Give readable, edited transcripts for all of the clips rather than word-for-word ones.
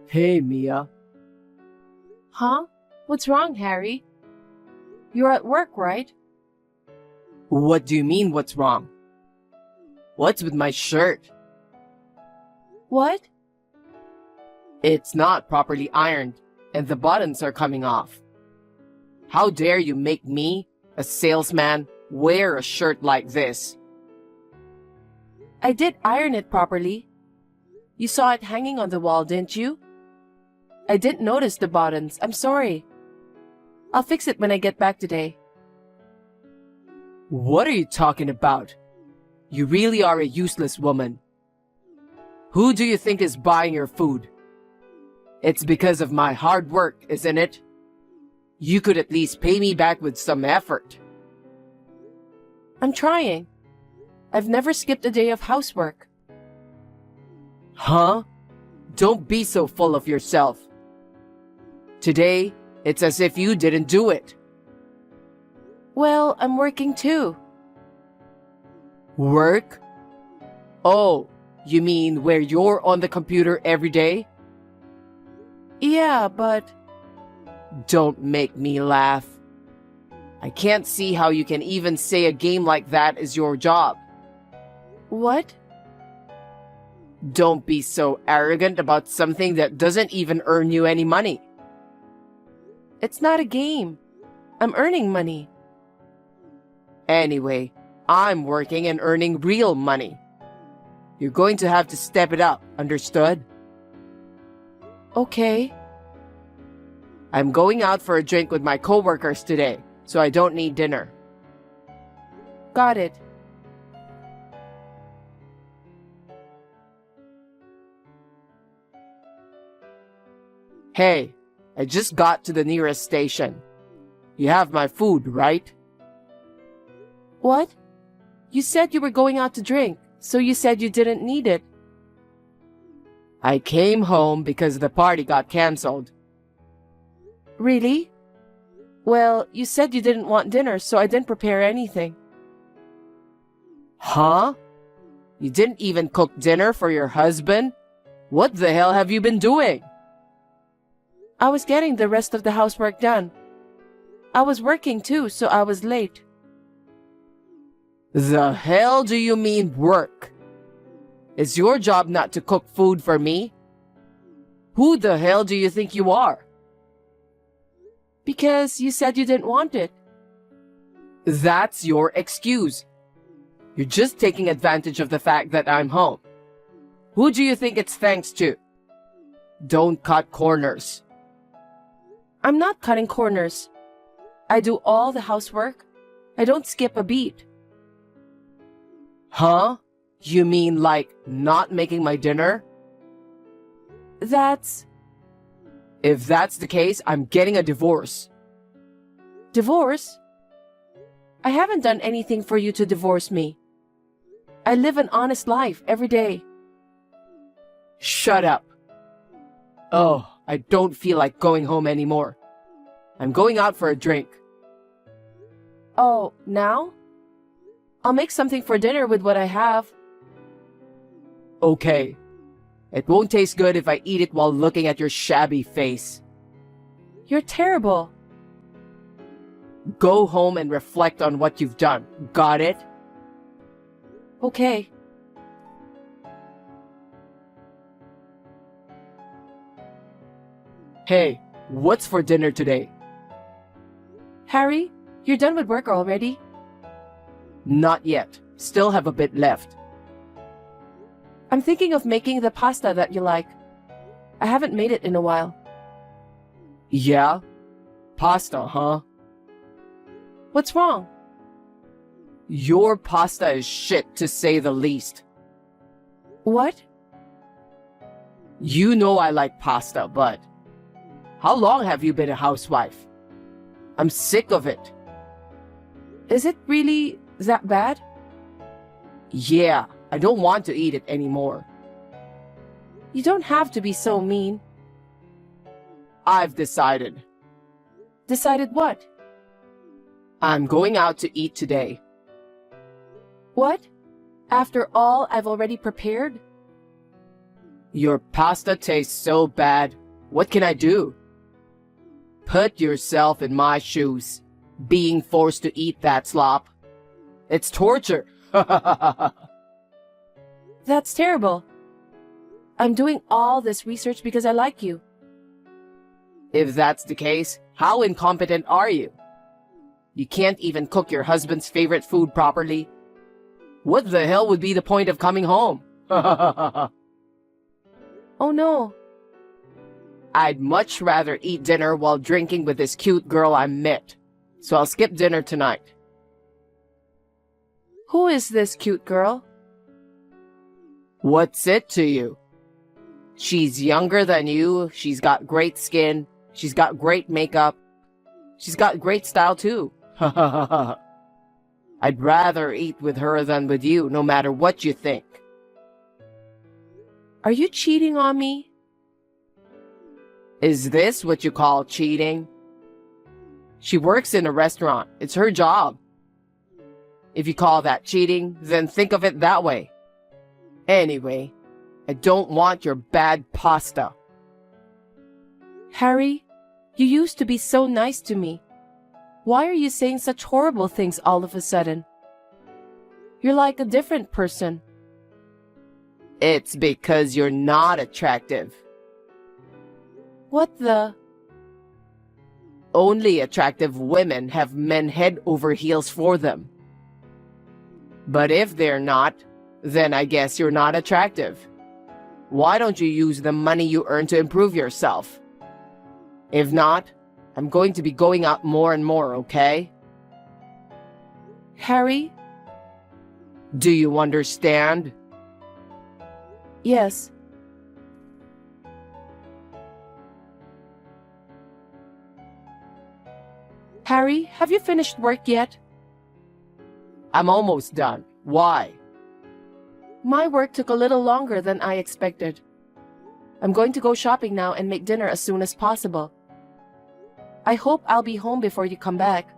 Hey, Mia. Huh? What's wrong, Harry? You're at work, right? What do you mean, what's wrong? What's with my shirt? What? It's not properly ironed, and the buttons are coming off. How dare you make me, a salesman, wear a shirt like this? I did iron it properly. You saw it hanging on the wall, didn't you? I didn't notice the buttons. I'm sorry. I'll fix it when I get back today. What are you talking about? You really are a useless woman. Who do you think is buying your food? It's because of my hard work, isn't it? You could at least pay me back with some effort. I'm trying. I've never skipped a day of housework. Huh? Don't be so full of yourself. Today, it's as if you didn't do it. Well, I'm working too. Work? Oh, you mean where you're on the computer every day? Yeah, but... Don't make me laugh. I can't see how you can even say a game like that is your job. What? Don't be so arrogant about something that doesn't even earn you any money. It's not a game. I'm earning money. Anyway, I'm working and earning real money. You're going to have to step it up, understood? Okay. I'm going out for a drink with my coworkers today, so I don't need dinner. Got it. Hey, I just got to the nearest station. You have my food, right? What? You said you were going out to drink, so you said you didn't need it. I came home because the party got canceled. Really? Well, you said you didn't want dinner, so I didn't prepare anything. Huh? You didn't even cook dinner for your husband? What the hell have you been doing? I was getting the rest of the housework done. I was working too, so I was late. The hell do you mean work? It's your job not to cook food for me. Who the hell do you think you are? Because you said you didn't want it. That's your excuse. You're just taking advantage of the fact that I'm home. Who do you think it's thanks to? Don't cut corners. I'm not cutting corners. I do all the housework. I don't skip a beat. Huh? You mean like not making my dinner? That's... If that's the case, I'm getting a divorce. Divorce? I haven't done anything for you to divorce me. I live an honest life every day. Shut up. Oh, I don't feel like going home anymore. I'm going out for a drink. Oh, now? I'll make something for dinner with what I have. Okay. It won't taste good if I eat it while looking at your shabby face. You're terrible. Go home and reflect on what you've done. Got it? Okay. Hey, what's for dinner today? Harry, you're done with work already? Not yet. Still have a bit left. I'm thinking of making the pasta that you like. I haven't made it in a while. Yeah? Pasta, huh? What's wrong? Your pasta is shit, to say the least. What? You know I like pasta, but... How long have you been a housewife? I'm sick of it. Is it really that bad? Yeah, I don't want to eat it anymore. You don't have to be so mean. I've decided. Decided what? I'm going out to eat today. What? After all I've already prepared? Your pasta tastes so bad. What can I do? Put yourself in my shoes. Being forced to eat that slop. It's torture. That's terrible. I'm doing all this research because I like you. If that's the case, how incompetent are you? You can't even cook your husband's favorite food properly. What the hell would be the point of coming home? Oh no. I'd much rather eat dinner while drinking with this cute girl I met. So I'll skip dinner tonight. Who is this cute girl? What's it to you? She's younger than you, she's got great skin, she's got great makeup, she's got great style too. I'd rather eat with her than with you, no matter what you think. Are you cheating on me? Is this what you call cheating? She works in a restaurant. It's her job. If you call that cheating, then think of it that way. Anyway, I don't want your bad pasta. Harry, you used to be so nice to me. Why are you saying such horrible things all of a sudden? You're like a different person. It's because you're not attractive. What the? Only attractive women have men head over heels for them. But if they're not, then I guess you're not attractive. Why don't you use the money you earn to improve yourself? If not, I'm going to be going out more and more, okay? Harry? Do you understand? Yes. Harry, have you finished work yet? I'm almost done. Why? My work took a little longer than I expected. I'm going to go shopping now and make dinner as soon as possible. I hope I'll be home before you come back.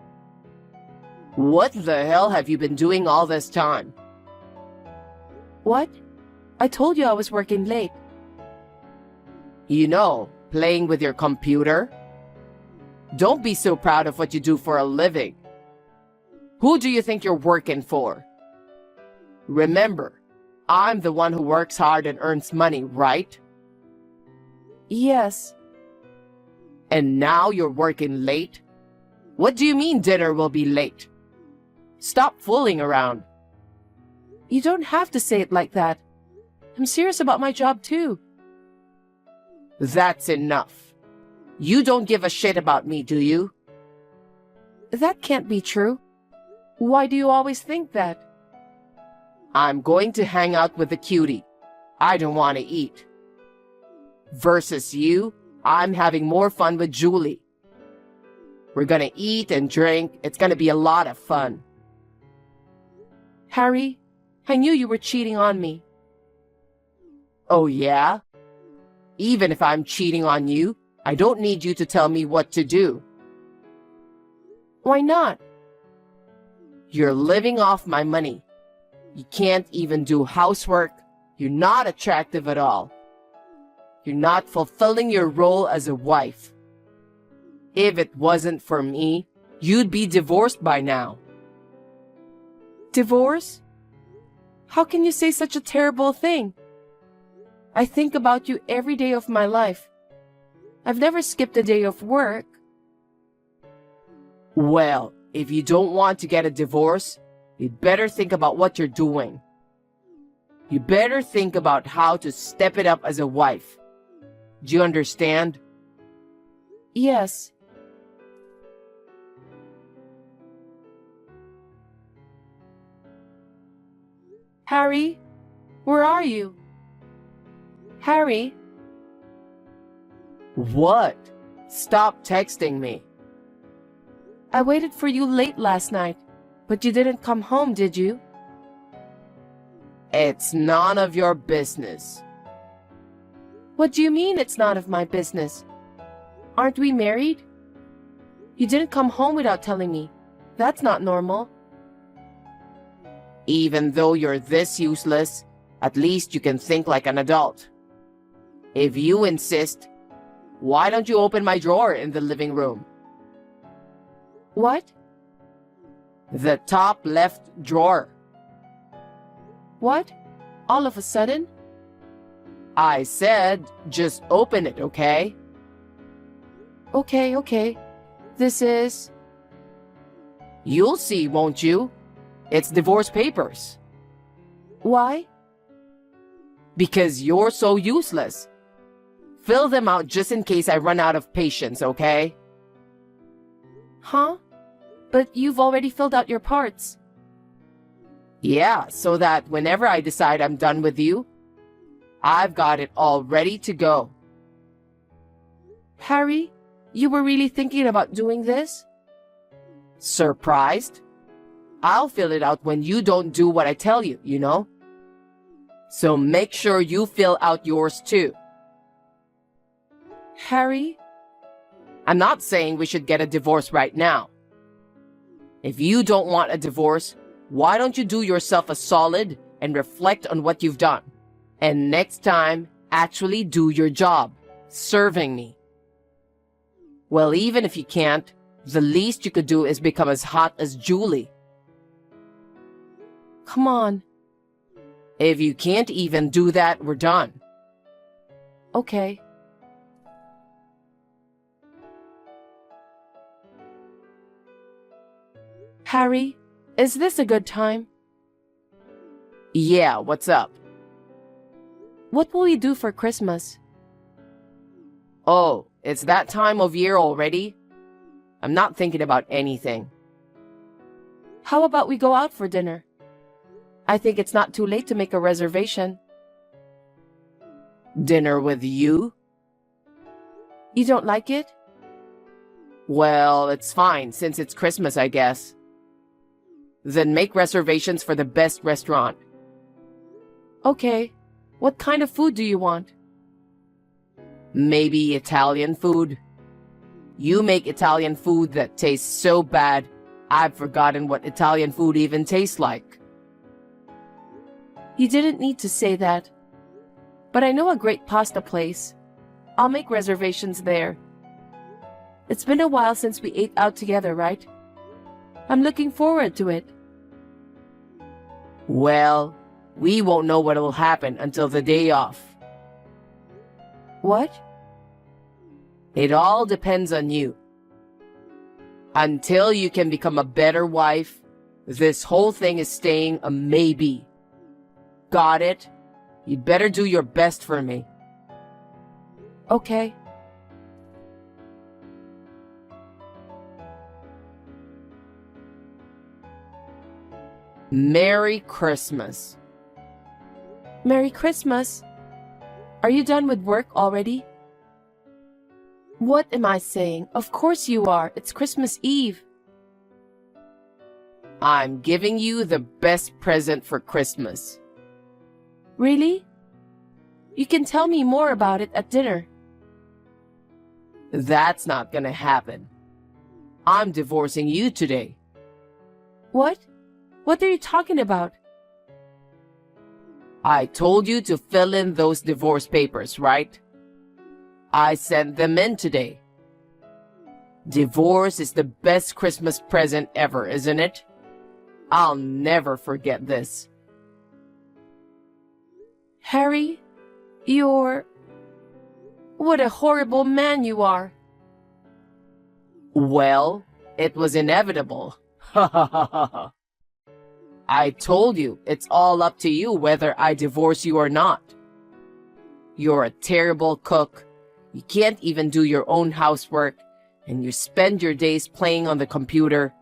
What the hell have you been doing all this time? What? I told you I was working late. You know, playing with your computer? Don't be so proud of what you do for a living. Who do you think you're working for? Remember, I'm the one who works hard and earns money, right? Yes. And now you're working late? What do you mean dinner will be late? Stop fooling around. You don't have to say it like that. I'm serious about my job too. That's enough. You don't give a shit about me, do you? That can't be true. Why do you always think that? I'm going to hang out with the cutie. I don't want to eat. Versus you, I'm having more fun with Julie. We're gonna eat and drink. It's gonna be a lot of fun. Harry, I knew you were cheating on me. Oh yeah? Even if I'm cheating on you, I don't need you to tell me what to do. Why not? You're living off my money. You can't even do housework. You're not attractive at all. You're not fulfilling your role as a wife. If it wasn't for me, you'd be divorced by now. Divorce? How can you say such a terrible thing? I think about you every day of my life. I've never skipped a day of work. Well, if you don't want to get a divorce, you'd better think about what you're doing. You better think about how to step it up as a wife. Do you understand? Yes. Harry, where are you? Harry? What? Stop texting me. I waited for you late last night, but you didn't come home, did you? It's none of your business. What do you mean it's none of my business? Aren't we married? You didn't come home without telling me. That's not normal. Even though you're this useless, at least you can think like an adult. If you insist, why don't you open my drawer in the living room? What? The top left drawer. What? All of a sudden? I said, just open it, okay? Okay. This is... You'll see, won't you? It's divorce papers. Why? Because you're so useless. Fill them out just in case I run out of patience, okay? Huh? But you've already filled out your parts. Yeah, so that whenever I decide I'm done with you, I've got it all ready to go. Harry, you were really thinking about doing this? Surprised? I'll fill it out when you don't do what I tell you, you know? So make sure you fill out yours too. Harry? I'm not saying we should get a divorce right now. If you don't want a divorce, why don't you do yourself a solid and reflect on what you've done? And next time, actually do your job, serving me. Well, even if you can't, the least you could do is become as hot as Julie. Come on. If you can't even do that, we're done. Okay. Harry, is this a good time? Yeah, what's up? What will we do for Christmas? Oh, it's that time of year already? I'm not thinking about anything. How about we go out for dinner? I think it's not too late to make a reservation. Dinner with you? You don't like it? Well, it's fine since it's Christmas, I guess. Then make reservations for the best restaurant. Okay. What kind of food do you want? Maybe Italian food? You make Italian food that tastes so bad, I've forgotten what Italian food even tastes like. You didn't need to say that. But I know a great pasta place. I'll make reservations there. It's been a while since we ate out together, right? I'm looking forward to it. Well, we won't know what will happen until the day off. What? It all depends on you. Until you can become a better wife, this whole thing is staying a maybe. Got it? You'd better do your best for me. Okay. Merry Christmas. Merry Christmas. Are you done with work already? What am I saying? Of course you are. It's Christmas Eve. I'm giving you the best present for Christmas. Really? You can tell me more about it at dinner. That's not gonna happen. I'm divorcing you today. What? What are you talking about? I told you to fill in those divorce papers, right? I sent them in today. Divorce is the best Christmas present ever, isn't it? I'll never forget this. Harry, you're... What a horrible man you are. Well, it was inevitable. Ha ha ha ha ha. I told you, it's all up to you whether I divorce you or not. You're a terrible cook. You can't even do your own housework, and you spend your days playing on the computer.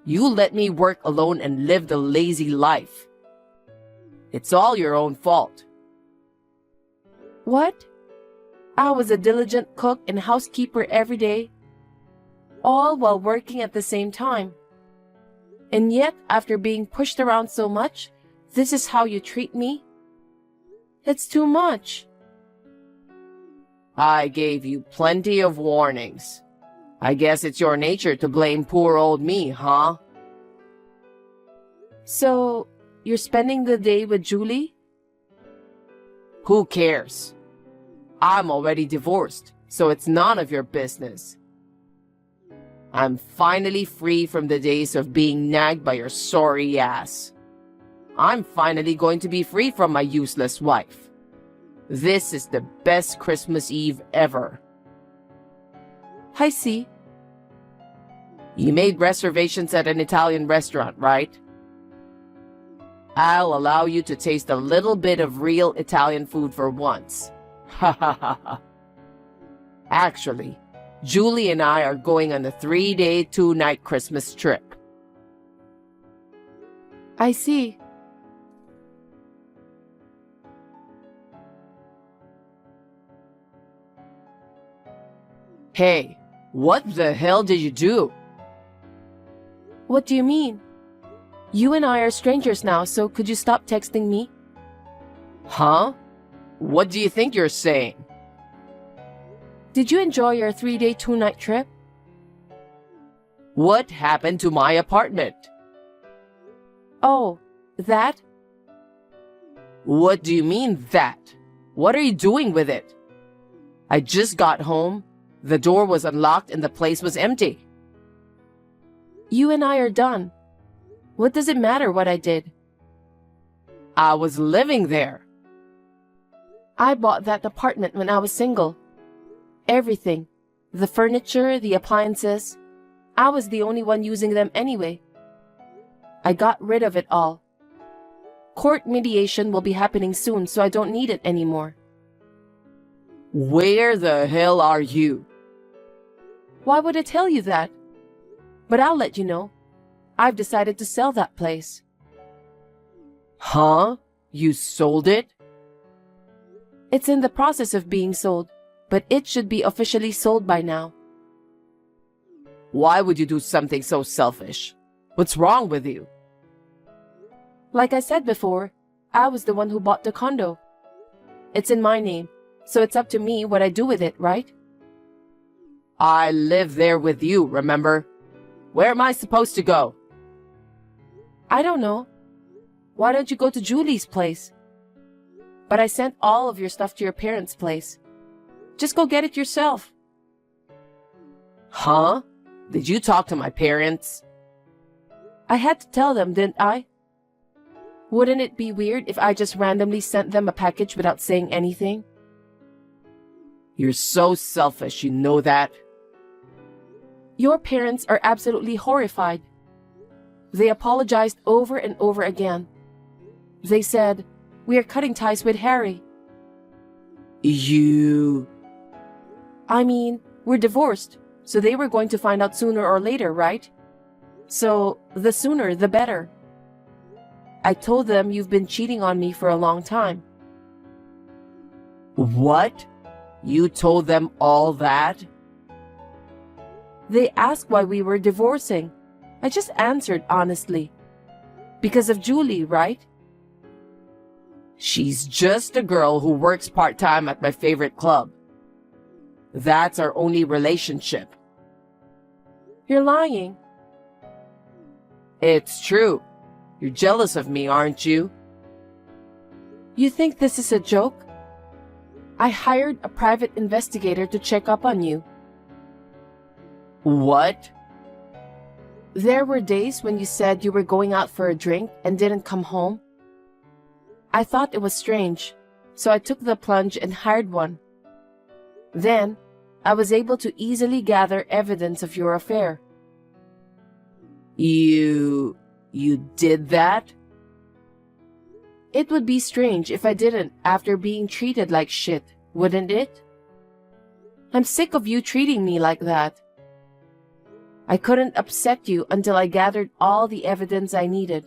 You let me work alone and live the lazy life. It's all your own fault. What? I was a diligent cook and housekeeper every day, all while working at the same time. And yet, after being pushed around so much, this is how you treat me? It's too much. I gave you plenty of warnings. I guess it's your nature to blame poor old me, huh? So, you're spending the day with Julie? Who cares? I'm already divorced, so it's none of your business. I'm finally free from the days of being nagged by your sorry ass. I'm finally going to be free from my useless wife. This is the best Christmas Eve ever. I see. You made reservations at an Italian restaurant, right? I'll allow you to taste a little bit of real Italian food for once. Ha ha ha ha. Actually, Julie and I are going on a 3-day, 2-night Christmas trip. I see. Hey, what the hell did you do? What do you mean? You and I are strangers now, so could you stop texting me? Huh? What do you think you're saying? Did you enjoy your 3-day, 2-night trip? What happened to my apartment? Oh, that? What do you mean, that? What are you doing with it? I just got home. The door was unlocked and the place was empty. You and I are done. What does it matter what I did? I was living there. I bought that apartment when I was single. Everything. The furniture, the appliances. I was the only one using them anyway. I got rid of it all. Court mediation will be happening soon, so I don't need it anymore. Where the hell are you? Why would I tell you that? But I'll let you know. I've decided to sell that place. Huh? You sold it? It's in the process of being sold, but it should be officially sold by now. Why would you do something so selfish? What's wrong with you? Like I said before, I was the one who bought the condo. It's in my name, so it's up to me what I do with it, right? I live there with you, remember? Where am I supposed to go? I don't know. Why don't you go to Julie's place? But I sent all of your stuff to your parents' place. Just go get it yourself. Huh? Did you talk to my parents? I had to tell them, didn't I? Wouldn't it be weird if I just randomly sent them a package without saying anything? You're so selfish, you know that? Your parents are absolutely horrified. They apologized over and over again. They said, "We are cutting ties with Harry." I mean, we're divorced, so they were going to find out sooner or later, right? So, the sooner, the better. I told them you've been cheating on me for a long time. What? You told them all that? They asked why we were divorcing. I just answered honestly. Because of Julie, right? She's just a girl who works part-time at my favorite club. That's our only relationship. You're lying. It's true. You're jealous of me, aren't you? You think this is a joke? I hired a private investigator to check up on you. What? There were days when you said you were going out for a drink and didn't come home. I thought it was strange, so I took the plunge and hired one. Then, I was able to easily gather evidence of your affair. You did that? It would be strange if I didn't after being treated like shit, wouldn't it? I'm sick of you treating me like that. I couldn't upset you until I gathered all the evidence I needed.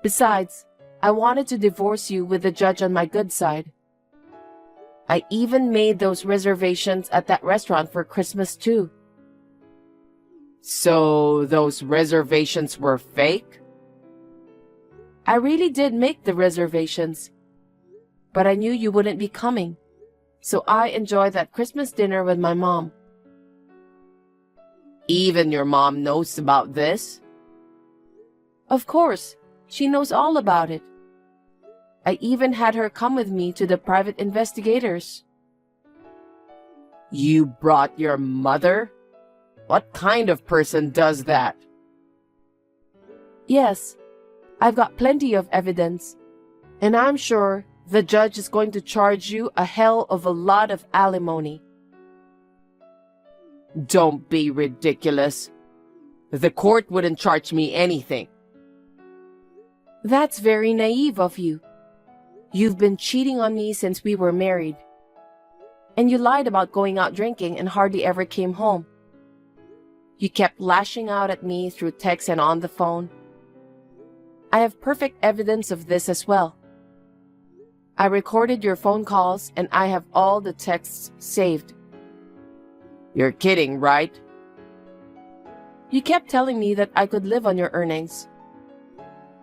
Besides, I wanted to divorce you with the judge on my good side. I even made those reservations at that restaurant for Christmas too. So those reservations were fake? I really did make the reservations. But I knew you wouldn't be coming. So I enjoyed that Christmas dinner with my mom. Even your mom knows about this? Of course, she knows all about it. I even had her come with me to the private investigators. You brought your mother? What kind of person does that? Yes, I've got plenty of evidence. And I'm sure the judge is going to charge you a hell of a lot of alimony. Don't be ridiculous. The court wouldn't charge me anything. That's very naive of you. You've been cheating on me since we were married. And you lied about going out drinking and hardly ever came home. You kept lashing out at me through text and on the phone. I have perfect evidence of this as well. I recorded your phone calls and I have all the texts saved. You're kidding, right? You kept telling me that I could live on your earnings.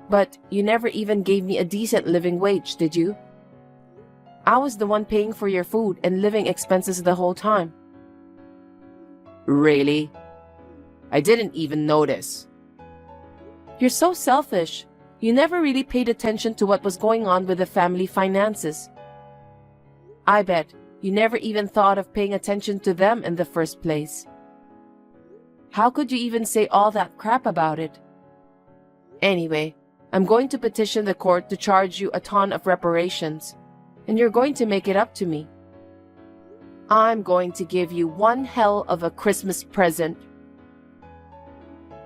But you never even gave me a decent living wage, did you? I was the one paying for your food and living expenses the whole time. Really? I didn't even notice. You're so selfish. You never really paid attention to what was going on with the family finances. I bet you never even thought of paying attention to them in the first place. How could you even say all that crap about it? Anyway, I'm going to petition the court to charge you a ton of reparations, and you're going to make it up to me. I'm going to give you one hell of a Christmas present.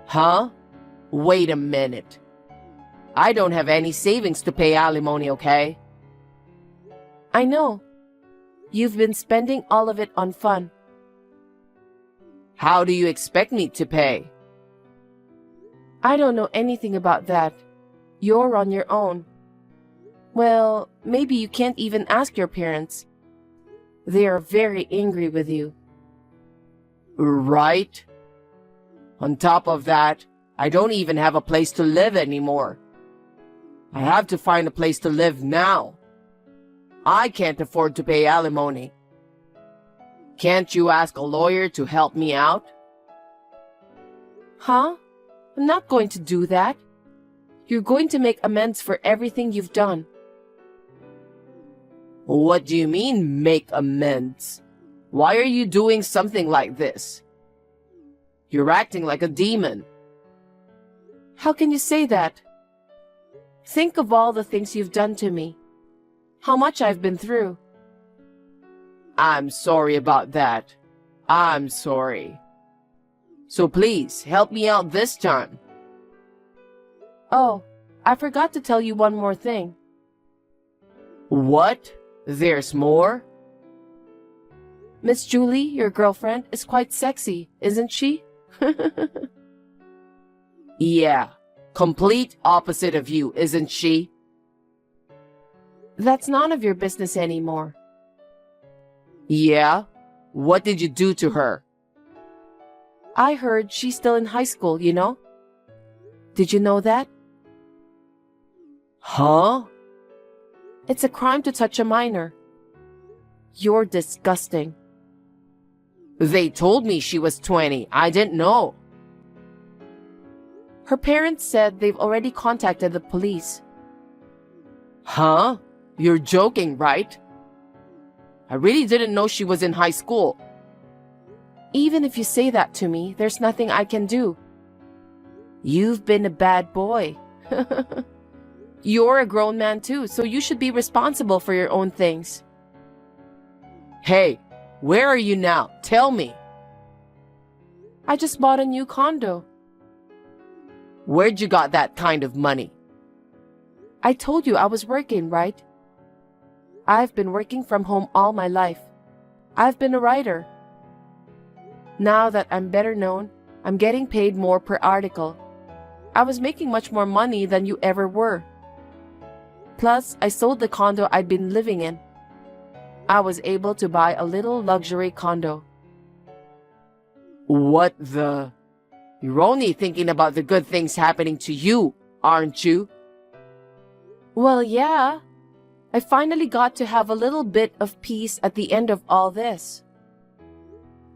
Huh? Wait a minute. I don't have any savings to pay alimony, okay? I know. You've been spending all of it on fun. How do you expect me to pay? I don't know anything about that. You're on your own. Well, maybe you can't even ask your parents. They are very angry with you. Right? On top of that, I don't even have a place to live anymore. I have to find a place to live now. I can't afford to pay alimony. Can't you ask a lawyer to help me out? Huh? I'm not going to do that. You're going to make amends for everything you've done. What do you mean, make amends? Why are you doing something like this? You're acting like a demon. How can you say that? Think of all the things you've done to me. How much I've been through. I'm sorry about that. I'm sorry. So please, help me out this time. Oh, I forgot to tell you one more thing. What? There's more? Miss Julie, your girlfriend, is quite sexy, isn't she? Yeah, complete opposite of you, isn't she? That's none of your business anymore. Yeah? What did you do to her? I heard she's still in high school, you know? Did you know that? Huh? It's a crime to touch a minor. You're disgusting. They told me she was 20. I didn't know. Her parents said they've already contacted the police. Huh? You're joking, right? I really didn't know she was in high school. Even if you say that to me, there's nothing I can do. You've been a bad boy. You're a grown man too, so you should be responsible for your own things. Hey, where are you now? Tell me. I just bought a new condo. Where'd you got that kind of money? I told you I was working, right? I've been working from home all my life. I've been a writer. Now that I'm better known, I'm getting paid more per article. I was making much more money than you ever were. Plus, I sold the condo I'd been living in. I was able to buy a little luxury condo. What the? You're only thinking about the good things happening to you, aren't you? Well, yeah. I finally got to have a little bit of peace at the end of all this.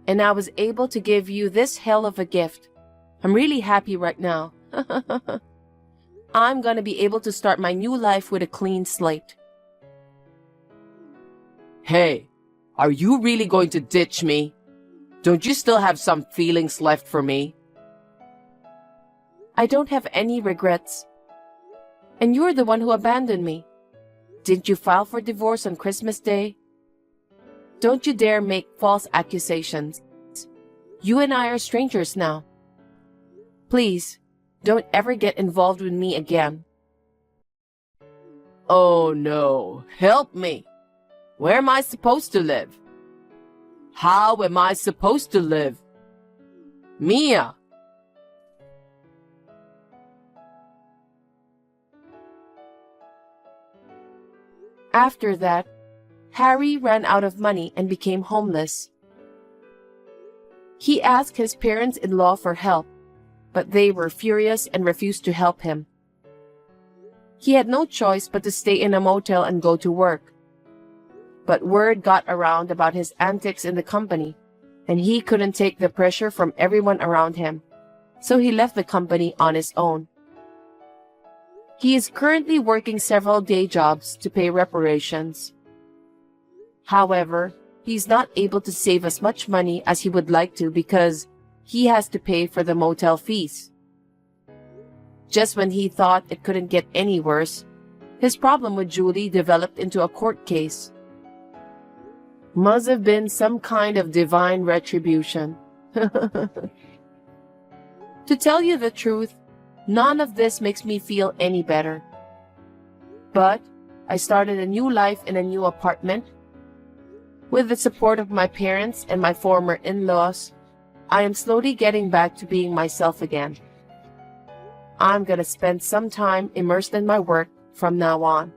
And I was able to give you this hell of a gift. I'm really happy right now. I'm gonna be able to start my new life with a clean slate. Hey, Are you really going to ditch me? Don't you still have some feelings left for me? I don't have any regrets. And you're the one who abandoned me. Didn't you file for divorce on Christmas Day? Don't you dare make false accusations. You and I are strangers now. Please, don't ever get involved with me again. Oh no, help me. Where am I supposed to live? How am I supposed to live? Mia! After that, Harry ran out of money and became homeless. He asked his parents-in-law for help, but they were furious and refused to help him. He had no choice but to stay in a motel and go to work. But word got around about his antics in the company, and he couldn't take the pressure from everyone around him, so he left the company on his own. He is currently working several day jobs to pay reparations. However, he's not able to save as much money as he would like to because he has to pay for the motel fees. Just when he thought it couldn't get any worse, his problem with Julie developed into a court case. Must have been some kind of divine retribution. To tell you the truth, none of this makes me feel any better. But I started a new life in a new apartment. With the support of my parents and my former in-laws, I am slowly getting back to being myself again. I'm gonna spend some time immersed in my work from now on.